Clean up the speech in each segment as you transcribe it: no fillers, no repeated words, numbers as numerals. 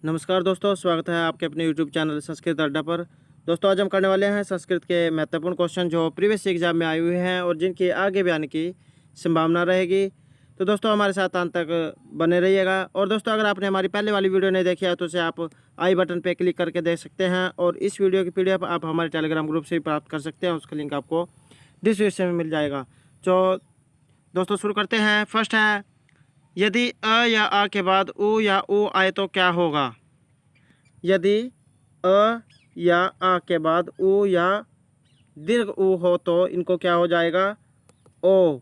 नमस्कार दोस्तों, स्वागत है आपके अपने YouTube चैनल संस्कृत अड्डा पर। दोस्तों, आज हम करने वाले हैं संस्कृत के महत्वपूर्ण क्वेश्चन जो प्रीवियस एग्जाम में आए हुए हैं और जिनके आगे भी आने की संभावना रहेगी। तो दोस्तों, हमारे साथ अंत तक बने रहिएगा। और दोस्तों, अगर आपने हमारी पहले वाली वीडियो नहीं देखी है तो उसे आप आई बटन पर क्लिक करके देख सकते हैं। और इस वीडियो की PDF आप हमारे टेलीग्राम ग्रुप से भी प्राप्त कर सकते हैं, उसका लिंक आपको डिस्क्रिप्शन में मिल जाएगा। तो दोस्तों, शुरू करते हैं। फर्स्ट है, यदि अ या आ के बाद उ या ऊ आए तो क्या होगा। यदि अ या आ के बाद उ या दीर्घ उ हो तो इनको क्या हो जाएगा, ओ।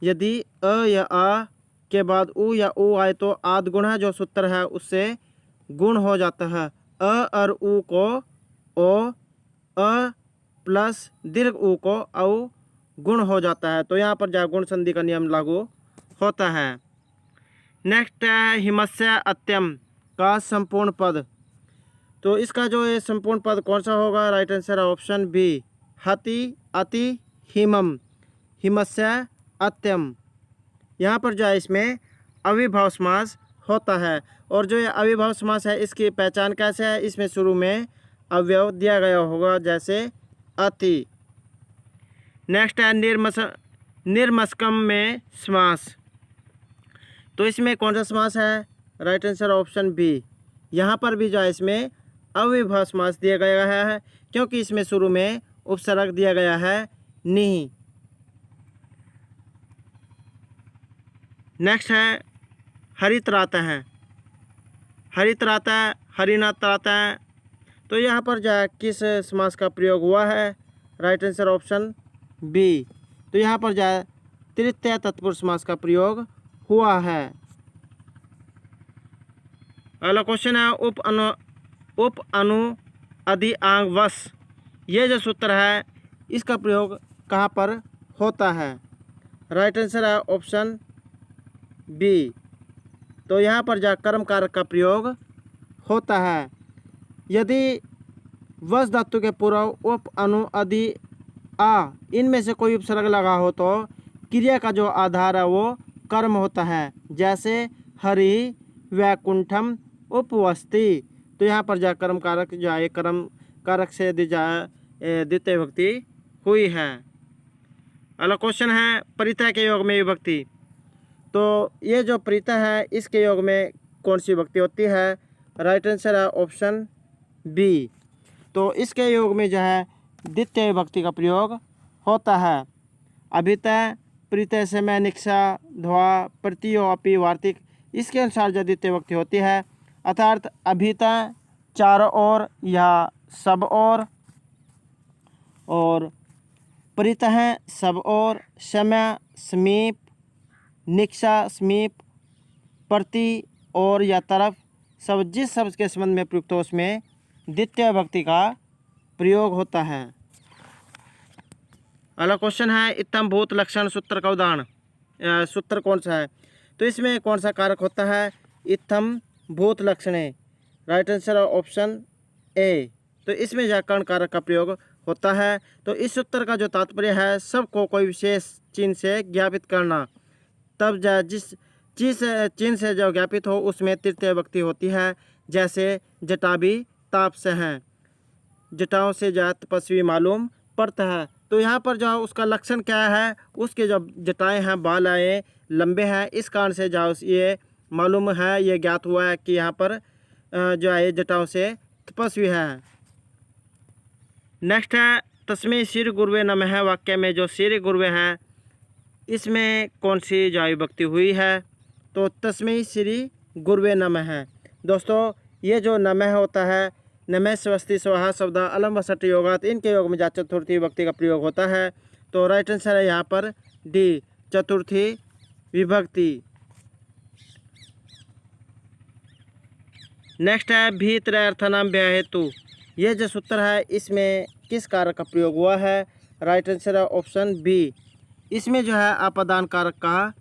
यदि अ या आ के बाद उ या ऊ आए तो आद गुण है जो सूत्र है उससे गुण हो जाता है। अ और उ को ओ, अ प्लस दीर्घ उ को औ गुण हो जाता है। तो यहाँ पर जो गुण संधि का नियम लागू होता है। नेक्स्ट है, हिमस्य अत्यम का संपूर्ण पद। तो इसका जो है संपूर्ण पद कौन सा होगा, राइट आंसर है ऑप्शन बी, हति अति हिमम हिमस्य अत्यम। यहाँ पर जो है इसमें अविभाव समास होता है। और जो ये अविभाव समास है इसकी पहचान कैसे है, इसमें शुरू में अवयव दिया गया होगा जैसे अति। नेक्स्ट है, निर्मस्कम में समास। तो इसमें कौन सा समास है, राइट आंसर ऑप्शन बी। यहाँ पर भी जो है इसमें अविभाव समास दिया गया है क्योंकि इसमें शुरू में उपसर्ग दिया गया है नहीं। नेक्स्ट है, हरित रात है, हरित रात है, हरिनाथ रात है। तो यहाँ पर जो है किस समास का प्रयोग हुआ है, राइट आंसर ऑप्शन बी। तो यहाँ पर जो है तृतीय तत्पुरुष समास का प्रयोग हुआ है। अगला क्वेश्चन है, उप अनु अधि आंग वश। ये जो सूत्र है इसका प्रयोग कहाँ पर होता है, राइट आंसर है ऑप्शन बी। तो यहाँ पर जा कर्म कारक का प्रयोग होता है। यदि वश धातु के पूर्व उप अनु अधि आ इनमें से कोई उपसर्ग लगा हो तो क्रिया का जो आधार है वो कर्म होता है, जैसे हरि वैकुंठम उपवस्ति। तो यहाँ पर जा कर्म कारक जो है कर्म कारक से द्वितीय विभक्ति हुई है। अगला क्वेश्चन है, परितः के योग में विभक्ति। तो ये जो परितः है इसके योग में कौन सी विभक्ति होती है, राइट आंसर है ऑप्शन बी। तो इसके योग में जो है द्वितीय विभक्ति का प्रयोग होता है। अभितः, परितः, समय, निक्षा, ध्वा, प्रतियो, अपि, वार्तिक, इसके अनुसार जो द्वितीय विभक्ति होती है अर्थात अभितः चारों ओर या सब और परितः सब और, समय समीप, निक्षा समीप, प्रति और या तरफ, सब जिस शब्द के संबंध में प्रयुक्त हो उसमें द्वितीय विभक्ति का प्रयोग होता है। अगला क्वेश्चन है, इत्थम भूत लक्षण सूत्र का उदाहरण। सूत्र कौन सा है, तो इसमें कौन सा कारक होता है, इत्थम भूत लक्षणे, राइट आंसर ऑप्शन ए। तो इसमें व्याकरण कारक का प्रयोग होता है। तो इस सूत्र का जो तात्पर्य है सबको कोई विशेष चिन्ह से ज्ञापित करना, तब जिस चिन्ह से जो ज्ञापित हो उसमें तृतीय विभक्ति होती है। जैसे जटाभी ताप से हैं, जटाओं से जो तपस्वी मालूम पड़ता है। तो यहाँ पर जो उसका लक्षण क्या है, उसके जो जटाएं हैं बाल आए लंबे हैं, इस कारण से जो ये मालूम है, ये ज्ञात हुआ है कि यहाँ पर जो है जटाओं से तपस्वी है। नेक्स्ट है, तस्मै श्री गुरुवे नमः वाक्य में जो श्री गुरुवे है इसमें कौन सी जो विभक्ति हुई है, तो तस्मै श्री गुरुवे नमः है। दोस्तों, ये जो नमः होता है, नमः स्वस्ति स्वाहा शब्द अलम वसट योगात, इनके योग में जा चतुर्थी विभक्ति का प्रयोग होता है। तो राइट आंसर है यहाँ पर डी, चतुर्थी विभक्ति। नेक्स्ट है, भीतर अर्थनाम व्या हेतु। ये जो सूत्र है इसमें किस कारक का प्रयोग हुआ है, राइट आंसर है ऑप्शन बी। इसमें जो है अपादान कारक का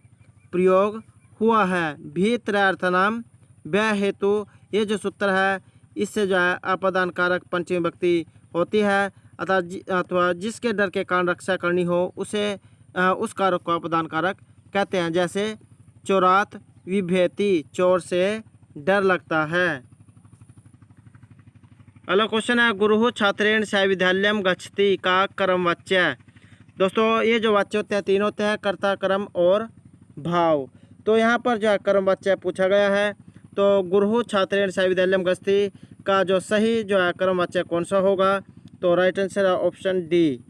प्रयोग हुआ है। भीतर अर्थनाम व्या हेतु, ये जो सूत्र है इससे जो है अपादान कारक पंचमी विभक्ति होती है अथवा जिसके डर के कारण रक्षा करनी हो उसे उस कारक को अपादान कारक कहते हैं। जैसे चोरात विभेति, चोर से डर लगता है। अगला क्वेश्चन है गुरुः छात्रेण सह विद्यालयम गच्छति का कर्मवाच्य। दोस्तों ये जो वाच्य होते हैं तीन होते हैं, कर्ता, कर्म और भाव। तो यहाँ पर जो है कर्मवाच्य पूछा गया है। तो गुरुः छात्रेण सह विद्यालयम गच्छति का जो सही जो है कर्मवाच्य कौन सा होगा? तो राइट आंसर है ऑप्शन डी,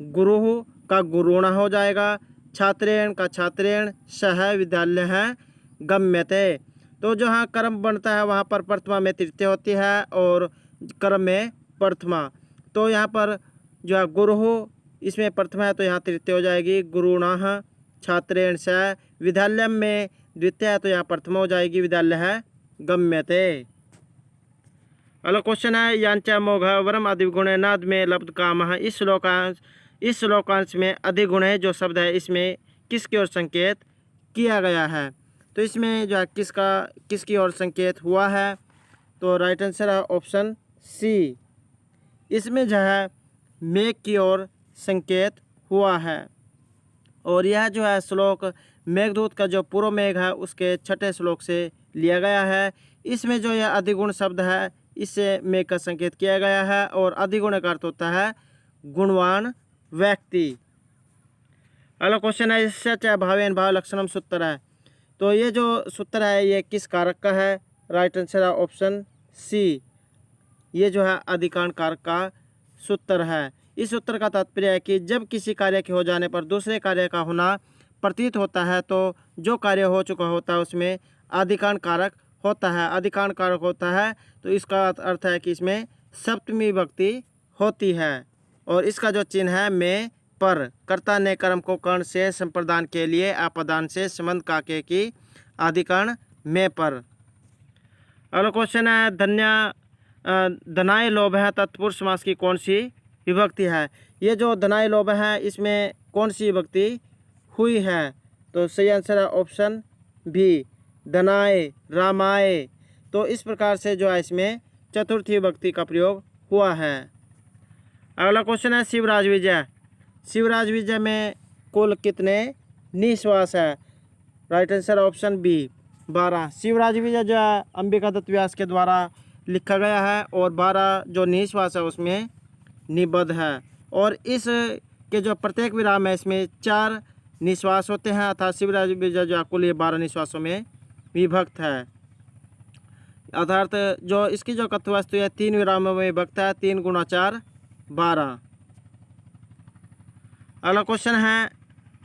गुरुः का गुरुणा हो जाएगा, छात्रेण का छात्रेण, सह विद्यालय है गम्यते। तो जो हाँ कर्म बनता है वहाँ पर प्रथमा में तृतीय होती है और कर्म में प्रथमा। तो यहाँ पर जो है गुरुः इसमें प्रथमा है तो यहाँ तृतीय हो जाएगी, गुरुणाः छात्रेण सह, विद्यालय में द्वितीय है तो यहाँ प्रथमा हो जाएगी, विद्यालय है गम्यते। अगला क्वेश्चन है यांच मोघ वरम अधिगुणे नाद में लब्ध कामः। इस श्लोकांश में अधिगुण है जो शब्द है इसमें किसकी ओर संकेत किया गया है? तो इसमें जो है किसकी ओर संकेत हुआ है? तो राइट आंसर है ऑप्शन सी, इसमें जो है मेघ की ओर संकेत हुआ है। और यह जो है श्लोक मेघदूत का जो पूर्व मेघ है उसके छठे श्लोक से लिया गया है। इसमें जो यह अधिगुण शब्द है इससे मेघ का संकेत किया गया है और अधिगुण का अर्थ होता है गुणवान व्यक्ति। अगला क्वेश्चन है सच भावेन भाव लक्षणम सूत्र है। तो ये जो सूत्र है ये किस कारक का है? राइट आंसर है ऑप्शन सी, ये जो है अधिकरण कारक का सूत्र है। इस सूत्र का तात्पर्य है कि जब किसी कार्य के हो जाने पर दूसरे कार्य का होना प्रतीत होता है तो जो कार्य हो चुका होता है उसमें अधिकरण कारक होता है। अधिकरण कारक होता है तो इसका अर्थ है कि इसमें सप्तमी विभक्ति होती है और इसका जो चिन्ह है में पर, कर्ता ने कर्म को कर्ण से संप्रदान के लिए अपदान से संबंध काके की अधिकरण में पर। अगला क्वेश्चन है धनाय लोभ है तत्पुरुष समास की कौन सी विभक्ति है? ये जो धनाय लोभ है इसमें कौन सी विभक्ति हुई है? तो सही आंसर है ऑप्शन बी, धनाय रामाय। तो इस प्रकार से जो है इसमें चतुर्थी विभक्ति का प्रयोग हुआ है। अगला क्वेश्चन है शिवराज विजय। शिवराज विजय में कुल कितने निश्वास है? Right answer option B 12। Shivraj Vijay जो है अंबिका दत्त व्यास के द्वारा लिखा गया है और 12 जो निश्वास है उसमें निबद्ध है और इस के जो प्रत्येक विराम है इसमें 4 निश्वास होते हैं अर्थात शिवराज विजय जो कुल ये 12 निश्वासों में विभक्त है। अर्थात जो इसकी जो कथ्य वस्तु है 3 विरामों में विभक्त है, 3 × 4 12। अगला क्वेश्चन है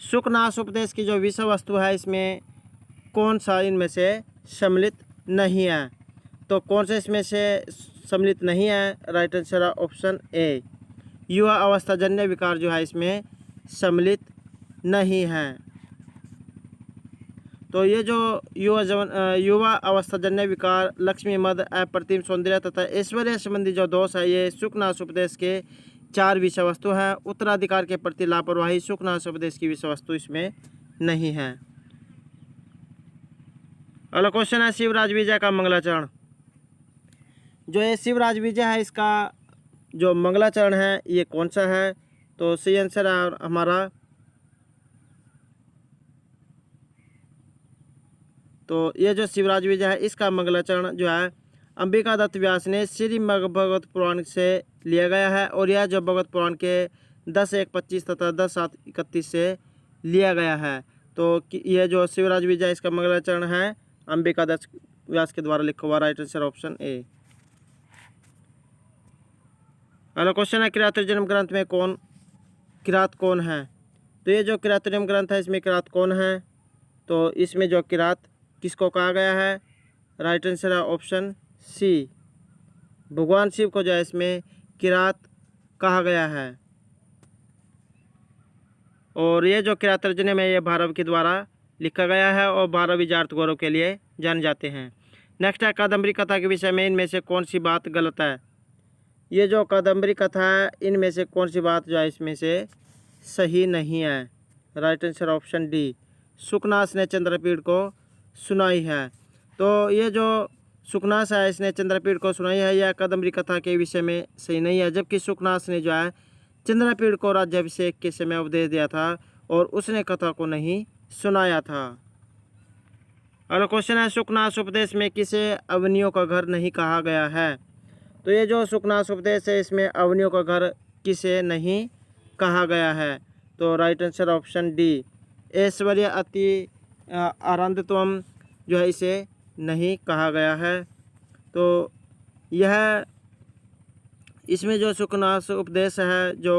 सुखनाश उपदेश की जो विषय वस्तु है इसमें कौन सा इनमें से सम्मिलित नहीं है? तो कौन सा इसमें से सम्मिलित नहीं है? राइट आंसर है ऑप्शन ए, युवा अवस्थाजन्य विकार जो है इसमें सम्मिलित नहीं है। तो ये जो युवा अवस्थाजन्य विकार लक्ष्मी मद अप्रतिम सौंदर्य तथा ऐश्वर्य संबंधी जो दोष है ये सुखनाश उपदेश के 4 विषय वस्तु है। उत्तराधिकार के प्रति लापरवाही सुखनाश उपदेश की विषय वस्तु इसमें नहीं है। अगला क्वेश्चन है शिवराज विजय का मंगलाचरण। जो ये शिवराज विजय है इसका जो मंगलाचरण है ये कौन सा है? तो सही आंसर है हमारा तो ये जो शिवराज विजय है इसका मंगलाचरण जो है अंबिका दत्त व्यास ने श्री भगवत पुराण से लिया गया है और यह जो भगवत पुराण के 10:1:25 तथा 10:7:31 से लिया गया है। तो यह जो शिवराज विजय इसका मंगलाचरण है अंबिका दत्त व्यास के द्वारा लिखा हुआ। Right answer option A. अगला क्वेश्चन है किरातोर्जुनीयम ग्रंथ में किरात कौन है? तो ये जो किरातोर्जुनीयम ग्रंथ है इसमें किरात कौन है? तो इसमें जो किरात किसको कहा गया है? राइट आंसर है ऑप्शन सी, भगवान शिव को जो है इसमें किरात कहा गया है। और ये जो किरातोर्जुनीयम है ये भारव के द्वारा लिखा गया है और 12 विजार्थ गौरव के लिए जाने जाते हैं। नेक्स्ट है कादम्बरी कथा के विषय में इनमें से कौन सी बात गलत है? ये जो कादम्बरी कथा है इनमें से कौन सी बात जो है इसमें से सही नहीं है? राइट आंसर ऑप्शन डी, सुखनास ने चंद्रपीड़ को सुनाई है। तो ये जो सुखनास है इसने चंद्रपीड़ को सुनाई है यह कादम्बरी कथा के विषय में सही नहीं है, जबकि सुखनास ने जो है चंद्रपीड़ को राज्याभिषेक के समय उपदेश दिया था और उसने कथा को नहीं सुनाया था। अगला क्वेश्चन है सुखनास उपदेश में किसे अवनियों का घर नहीं कहा गया है? तो ये जो सुखनाश उपदेश है इसमें अवनियों का घर किसे नहीं कहा गया है? तो राइट आंसर ऑप्शन डी, ऐश्वर्य अति आनंदत्वम जो है इसे नहीं कहा गया है। तो यह इसमें जो सुखनाश उपदेश है जो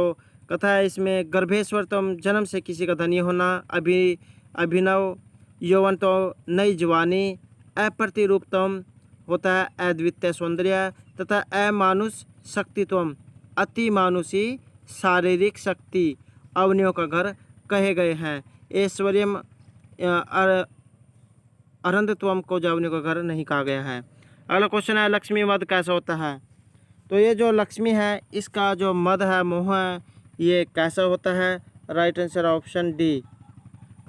कथा है इसमें गर्भेश्वरतम जन्म से किसी का धनी होना, अभिनव यौवन तो नई जवानी, अप्रतिरूपतम होता है अद्वितीय सौंदर्य तथा अमानुष शक्तित्वम अति मानुषी शारीरिक शक्ति अवनियों का घर कहे गए हैं। ऐश्वर्यम अरंधत्वम को अवनियों का घर नहीं कहा गया है। अगला क्वेश्चन है लक्ष्मी मद कैसा होता है? तो ये जो लक्ष्मी है इसका जो मद है मोह है ये कैसा होता है? राइट आंसर ऑप्शन डी,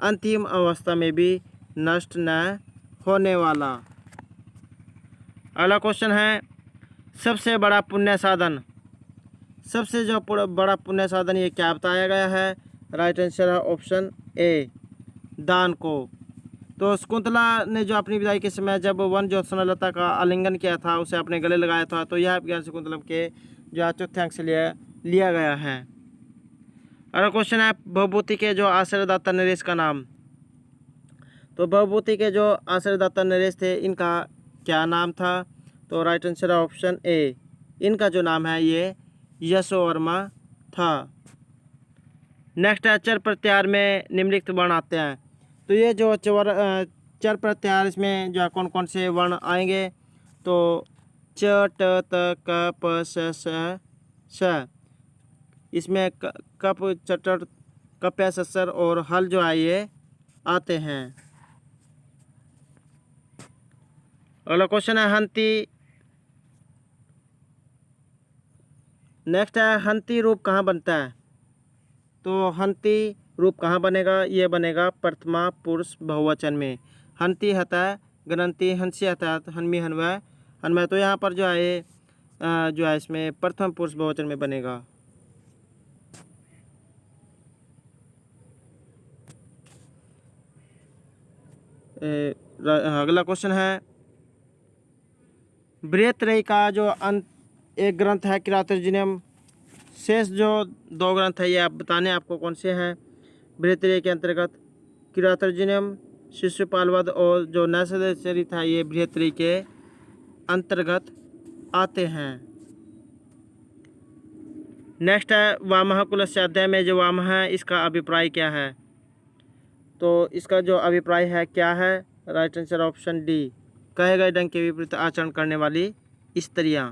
अंतिम अवस्था में भी नष्ट न होने वाला। अगला क्वेश्चन है सबसे बड़ा पुण्य साधन, सबसे जो बड़ा पुण्य साधन ये क्या बताया गया है? राइट आंसर है ऑप्शन ए, दान को। तो शकुंतला ने जो अपनी विदाई के समय जब वन जो स्वर्णलता का आलिंगन किया था उसे अपने गले लगाया था, तो यह ज्ञान शकुंतला के जो चतुर्थांश से लिया गया है। अगला क्वेश्चन है भवभूति के जो आश्रयदाता नरेश का नाम। तो भवभूति के जो आश्रयदाता नरेश थे इनका क्या नाम था? तो राइट आंसर ऑप्शन ए, इनका जो नाम है ये यशोवर्मा था। नेक्स्ट है चर प्रत्याहार में निम्नलिखित वर्ण आते हैं। तो ये जो चर प्रत्याहार इसमें जो कौन कौन से वर्ण आएंगे? तो च ट त क प श इसमें कप चटर कप्या ससर और हल जो है ये आते हैं। अगला क्वेश्चन है हंती। नेक्स्ट है हंती रूप कहाँ बनता है? तो हंती रूप कहाँ बनेगा? ये बनेगा प्रथमा पुरुष बहुवचन में। हंती हता गणंती हंसी हता हनमी हनवा हनवा। तो यहाँ पर जो है इसमें प्रथम पुरुष बहुवचन में बनेगा। अगला क्वेश्चन है बृहत्त्रयी का जो एक ग्रंथ है किरातर्जुनीयम, शेष जो दो ग्रंथ है ये आप बताने आपको कौन से हैं? बृहत्त्रयी के अंतर्गत किरातर्जुनीयम, शिशुपालवध और जो नैषधचरित है ये बृहत्त्रयी के अंतर्गत आते हैं। नेक्स्ट है वामः कुलस्य अध्याय में जो वामः है इसका अभिप्राय क्या है? तो इसका जो अभिप्राय है क्या है? राइट आंसर ऑप्शन डी, कहे गए ढंग के विपरीत आचरण करने वाली स्त्रियां।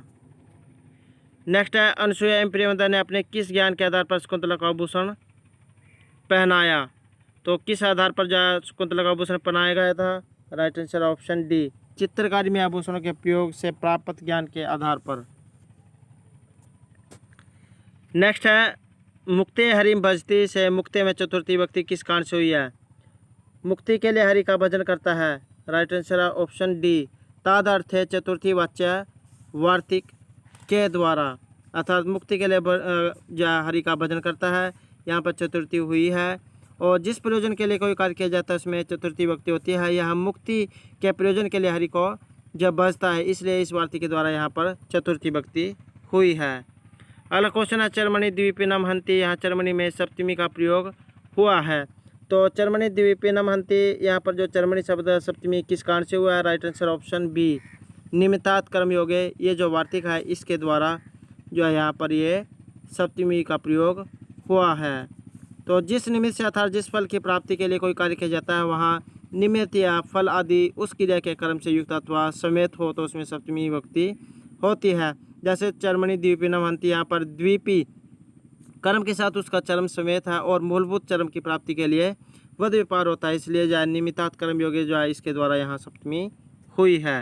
नेक्स्ट है अनसुया एवं प्रियव्रता ने अपने किस ज्ञान के आधार पर शकुंतला का आभूषण पहनाया? तो किस आधार पर जो शकुंतला का आभूषण पहनाया गया था? राइट आंसर ऑप्शन डी, चित्रकारी में आभूषणों के प्रयोग से प्राप्त ज्ञान के आधार पर। नेक्स्ट है मुक्ते हरिम भजती से मुक्ते में चतुर्थी विभक्ति किस कारण से हुई है? मुक्ति के लिए हरि का भजन करता है। राइट आंसर है ऑप्शन डी, ताद अर्थ है चतुर्थी वाच्य वार्तिक के द्वारा, अर्थात मुक्ति के लिए जो हरि का भजन करता है यहाँ पर चतुर्थी हुई है। और जिस प्रयोजन के लिए कोई कार्य किया जाता है उसमें चतुर्थी विभक्ति होती है। यह मुक्ति के प्रयोजन के लिए हरि को जब भजता है इसलिए इस वार्तिक के द्वारा यहाँ पर चतुर्थी विभक्ति हुई है। अगला क्वेश्चन है चरमणि द्वीपिनम हंति, यहाँ चरमणि में सप्तमी का प्रयोग हुआ है। तो चरमणि द्वीपिनम हंति यहाँ पर जो चरमणि शब्द सप्तमी किस कारण से हुआ है? राइट आंसर ऑप्शन बी, निमित्तात् कर्मयोगे ये जो वार्तिक है इसके द्वारा जो है यहाँ पर ये सप्तमी का प्रयोग हुआ है। तो जिस निमित्त से अर्थात जिस फल की प्राप्ति के लिए कोई कार्य किया जाता है वहाँ निमित्त या फल आदि उस क्रिया के कर्म से युक्त अथवा समेत हो तो उसमें सप्तमी विभक्ति होती है। जैसे चरमणि द्वीपिनम हंति, यहाँ पर द्वीपी कर्म के साथ उसका चरम समेत है और मूलभूत चरम की प्राप्ति के लिए वध व्यापार होता है, इसलिए जो है निमित्तात् कर्म योगे जो है इसके द्वारा यहाँ सप्तमी हुई है।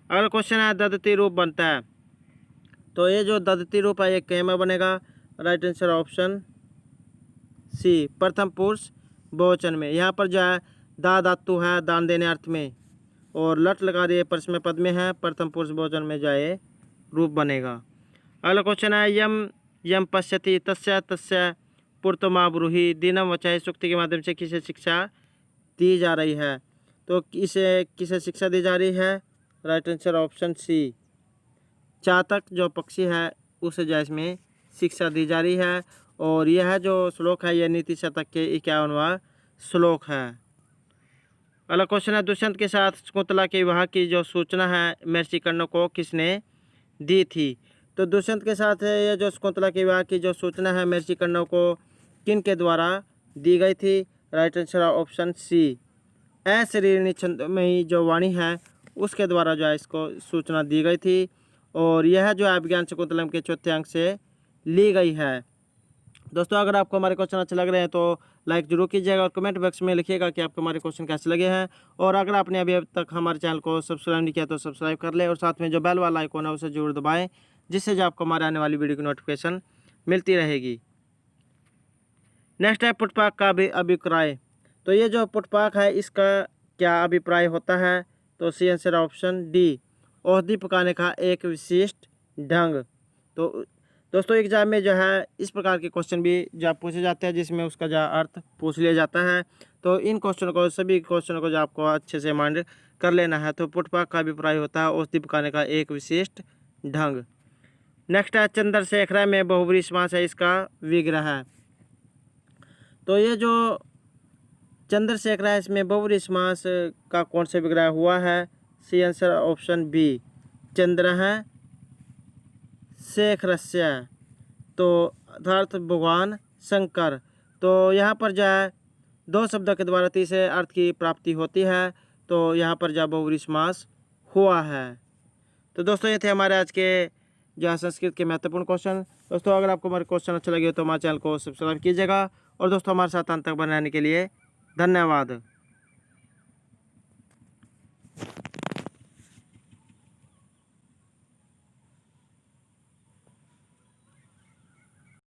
अगला क्वेश्चन है ददती रूप बनता है। तो ये जो ददती रूप है ये कहीं में बनेगा? राइट आंसर ऑप्शन सी, प्रथम पुरुष बहुवचन में। यहाँ पर जो है दा धातु है दान देने अर्थ में और लट लगा दिए परस्मै पद में है, प्रथम पुरुष बहुवचन में जो है रूप बनेगा। अगला क्वेश्चन है यम यम पश्यति तस्य तस्य पुरतमा ब्रूहि दीनम वचय सूक्ति के माध्यम से किसे शिक्षा दी जा रही है? तो किसे शिक्षा दी जा रही है? राइट आंसर ऑप्शन सी, चातक जो पक्षी है उसे जो इसमें शिक्षा दी जा रही है। और यह जो श्लोक है यह नीति शतक के 51वां श्लोक है। अगला क्वेश्चन है, दुष्यंत के साथ शकुंतला के विवाह की जो सूचना है महर्षि कर्ण को किसने दी थी? तो दुष्यंत के साथ ये जो शकुंतला के विवाह की जो सूचना है महर्षि कर्ण को किन के द्वारा दी गई थी? राइट आंसर ऑप्शन सी, अशरीरिणी छंदमयी जो वाणी है उसके द्वारा जो है इसको सूचना दी गई थी। और यह जो है अभिज्ञान शकुंतलम के चौथे अंक से ली गई है। दोस्तों अगर आपको हमारे क्वेश्चन अच्छे लग रहे हैं तो लाइक जरूर कीजिएगा और कमेंट बॉक्स में लिखिएगा कि आपको हमारे क्वेश्चन कैसे लगे हैं। और अगर आपने अभी तक हमारे चैनल को सब्सक्राइब नहीं किया तो सब्सक्राइब कर ले और साथ में जो बेल वाला आइकॉन है उसे जरूर दबाएं, जिससे जो आपको हमारे आने वाली वीडियो की नोटिफिकेशन मिलती रहेगी। नेक्स्ट है पुष्पाक का अभिप्राय। तो ये जो पुष्पाक है इसका क्या अभिप्राय होता है? तो सी आंसर ऑप्शन डी, औषधि पकाने का एक विशिष्ट ढंग। तो दोस्तों एग्जाम में जो है इस प्रकार के क्वेश्चन भी जो पूछे जाते हैं जिसमें उसका जो अर्थ पूछ लिया जाता है। तो इन क्वेश्चन को सभी क्वेश्चनों को जो आपको अच्छे से माइंड कर लेना है। तो पुष्पाक का अभिप्राय होता है औषधि पकाने का एक विशिष्ट ढंग। नेक्स्ट है चंद्रशेखर में बहुब्रीहि समास है, इसका विग्रह है। तो ये जो चंद्रशेखर है इसमें बहुब्रीहि समास का कौन सा विग्रह हुआ है? सी आंसर ऑप्शन बी, चंद्र शेखरस्य, तो अर्थात भगवान शंकर। तो यहाँ पर जो है दो शब्दों के द्वारा तीसरे अर्थ की प्राप्ति होती है। तो यहाँ पर जो बहुब्रीहि समास हुआ है। तो दोस्तों ये थे हमारे आज के जो है संस्कृत के महत्वपूर्ण क्वेश्चन। दोस्तों अगर आपको हमारे क्वेश्चन अच्छे लगे तो हमारे चैनल को सब्सक्राइब कीजिएगा और दोस्तों हमारे साथ अंत तक बने रहने के लिए धन्यवाद।